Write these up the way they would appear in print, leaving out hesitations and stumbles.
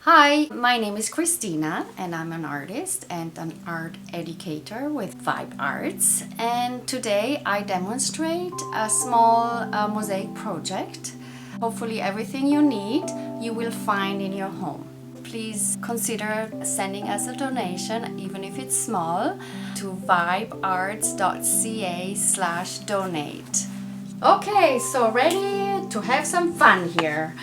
Hi, my name is Cristina and I'm an artist and an art educator with Vibe Arts, and today I demonstrate a small mosaic project. Hopefully everything you need you will find in your home. Please consider sending us a donation, even if it's small, to vibearts.ca/donate. Okay, so ready to have some fun here.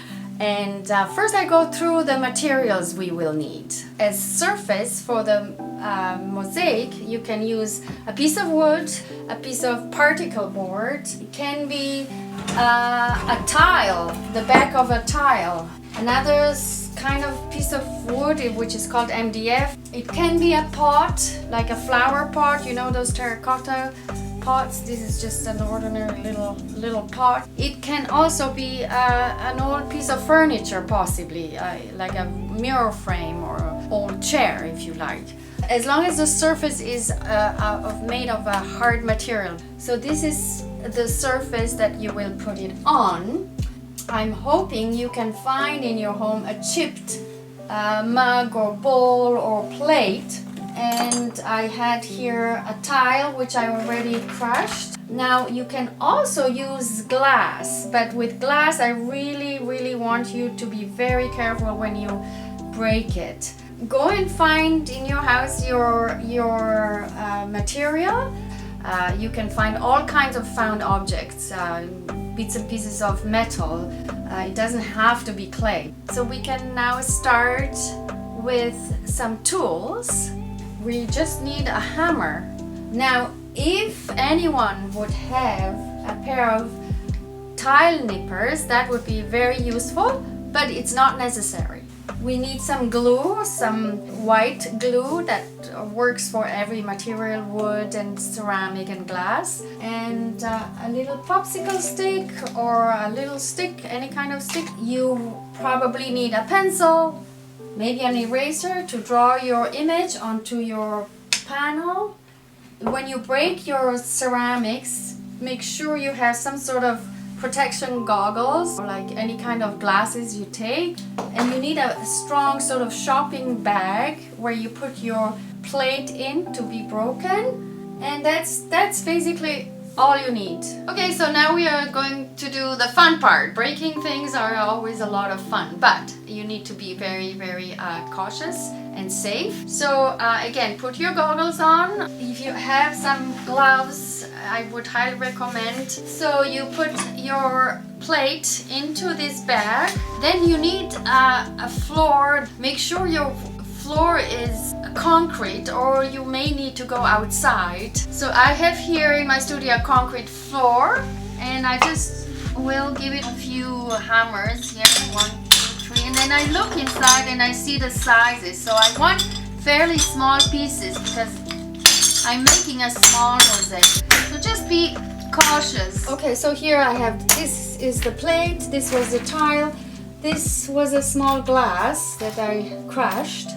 And first I go through the materials we will need. As surface for the mosaic, you can use a piece of wood, a piece of particle board. It can be a tile, the back of a tile. Another kind of piece of wood, which is called MDF. It can be a pot, like a flower pot, you know those terracotta pots. This is just an ordinary little pot. It can also be an old piece of furniture, possibly like a mirror frame or old chair, if you like, as long as the surface is made of a hard material. So this is the surface that you will put it on. I'm hoping you can find in your home a chipped mug or bowl or plate. And I had here a tile which I already crushed. Now you can also use glass, but with glass I really want you to be very careful when you break it. Go and find in your house your material. You can find all kinds of found objects, bits and pieces of metal. It doesn't have to be clay. So we can now start with some tools. We just need a hammer. Now, if anyone would have a pair of tile nippers, that would be very useful, but it's not necessary. We need some glue, some white glue that works for every material, wood and ceramic and glass, and a little popsicle stick or a little stick, any kind of stick. You probably need a pencil, maybe an eraser to draw your image onto your panel. When you break your ceramics, make sure you have some sort of protection goggles, or like any kind of glasses you take. And you need a strong sort of shopping bag where you put your plate in to be broken. And that's basically all you need. Okay, so now we are going to do the fun part. Breaking things are always a lot of fun, but you need to be very cautious and safe. So again, put your goggles on. If you have some gloves, I would highly recommend. So you put your plate into this bag. Then you need a floor. Make sure your floor is concrete, or you may need to go outside. So I have here in my studio a concrete floor, and I just will give it a few hammers here, 1, 2, 3, and then I look inside and I see the sizes. So I want fairly small pieces because I'm making a small mosaic. So just be cautious. Okay, so here I have, this is the plate, this was the tile, this was a small glass that I crushed.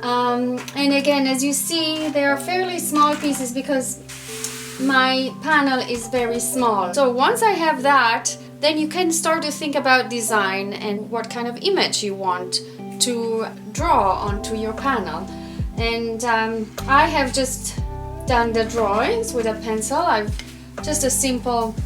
And again, as you see, they are fairly small pieces because my panel is very small. So once I have that, then you can start to think about design and what kind of image you want to draw onto your panel. And I have just done the drawings with a pencil. I've just a simple,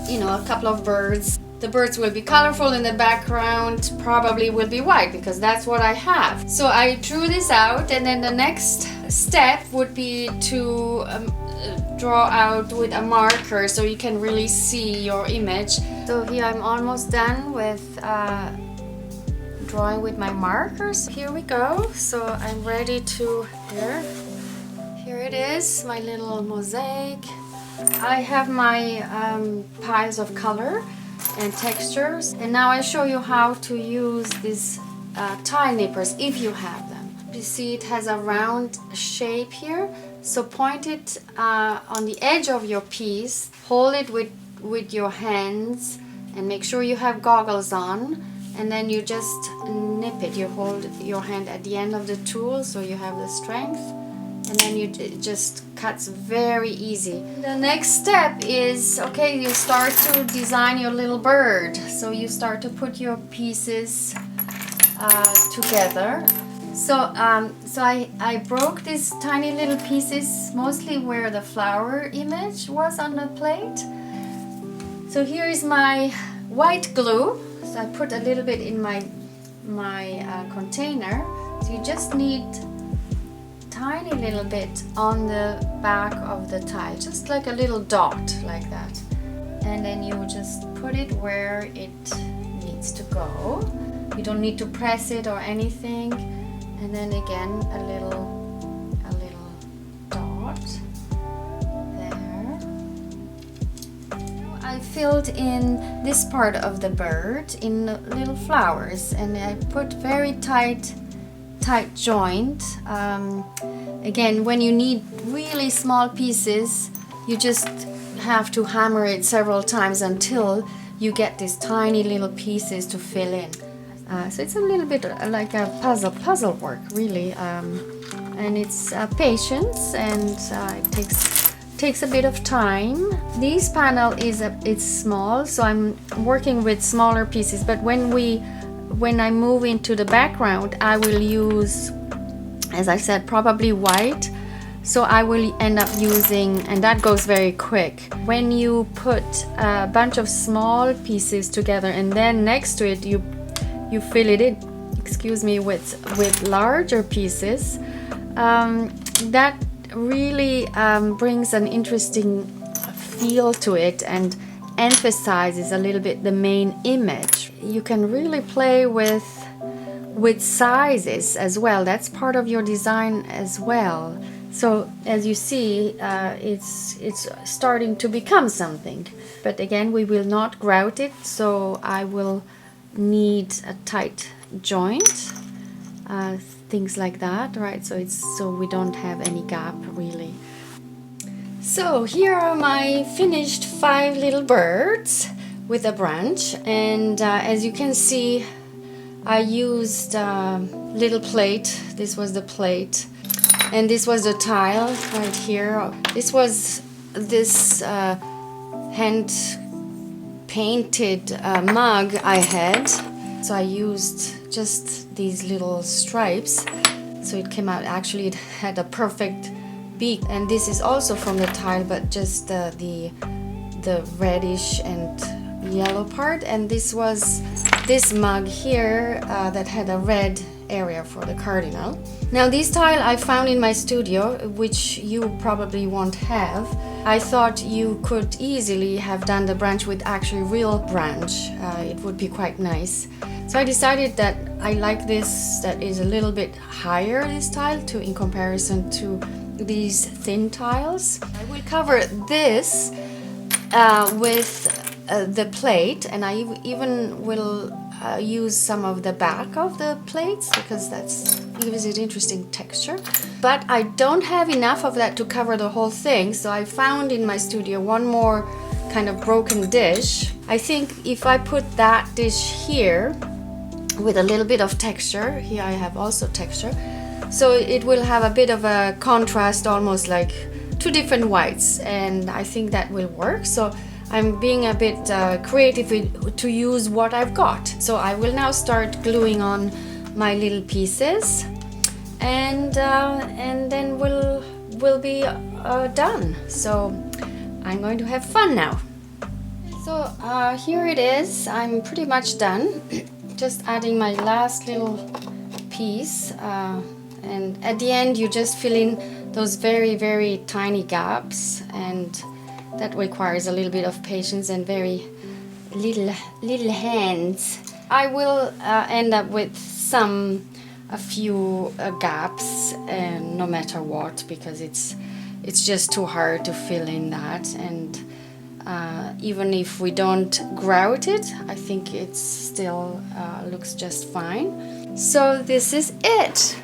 a couple of birds. The birds will be colorful and the background probably will be white because that's what I have. So I drew this out, and then the next step would be to draw out with a marker so you can really see your image. So here I'm almost done with drawing with my markers. Here we go. So I'm ready to, here it is, my little mosaic. I have my piles of color and textures, and now I show you how to use these tile nippers if you have them. You see it has a round shape here, so point it on the edge of your piece, hold it with your hands and make sure you have goggles on, and then you just nip it. You hold your hand at the end of the tool so you have the strength, and then it just cuts very easy. The next step is, okay, you start to design your little bird. So you start to put your pieces together. So I broke these tiny little pieces, mostly where the flower image was on the plate. So here is my white glue. So I put a little bit in my container. So you just need tiny little bit on the back of the tile, just like a little dot like that. And then you just put it where it needs to go. You don't need to press it or anything. And then again a little dot there. I filled in this part of the bird in little flowers, and I put very tight joint. Again, when you need really small pieces, you just have to hammer it several times until you get these tiny little pieces to fill in. So it's a little bit like a puzzle work, really, and it's patience, and it takes a bit of time. This panel it's small, so I'm working with smaller pieces. But when I move into the background, I will use, as I said, probably white. So I will end up using, and that goes very quick. When you put a bunch of small pieces together and then next to it you fill it in, with larger pieces, that really brings an interesting feel to it and emphasizes a little bit the main image. You can really play with sizes as well. That's part of your design as well. So as you see, it's starting to become something. But again, we will not grout it, so I will need a tight joint, things like that, right? So we don't have any gap really. So here are my finished 5 little birds with a branch, and as you can see, I used a little plate. This was the plate, and this was the tile right here. This was this hand painted mug I had. So I used just these little stripes, so it came out, actually it had a perfect beak. And this is also from the tile, but just the reddish and yellow part. And this was this mug here that had a red area for the cardinal. Now this tile I found in my studio, which you probably won't have. I thought you could easily have done the branch with actually real branch. It would be quite nice. So I decided that I like this, that is a little bit higher, this tile, in comparison to these thin tiles. I will cover this with the plate, and I even will use some of the back of the plates, because that gives it interesting texture. But I don't have enough of that to cover the whole thing, so I found in my studio one more kind of broken dish. I think if I put that dish here with a little bit of texture, here I have also texture, so it will have a bit of a contrast, almost like 2 different whites, and I think that will work. So I'm being a bit creative to use what I've got. So I will now start gluing on my little pieces, and then we'll be done. So I'm going to have fun now. So here it is. I'm pretty much done. Just adding my last little piece, and at the end you just fill in those very, very tiny gaps, and that requires a little bit of patience and very little hands. I will end up with a few gaps, no matter what, because it's just too hard to fill in that. And even if we don't grout it, I think it still looks just fine. So this is it.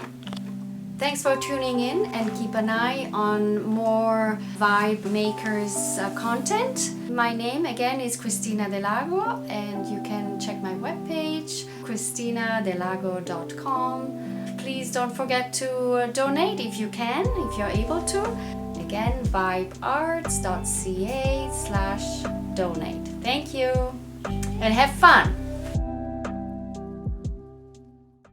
Thanks for tuning in, and keep an eye on more Vibe Makers content. My name again is Cristina Delago, and you can check my webpage, CristinaDelago.com. Please don't forget to donate if you can, if you're able to. Again, vibearts.ca/donate. Thank you, and have fun!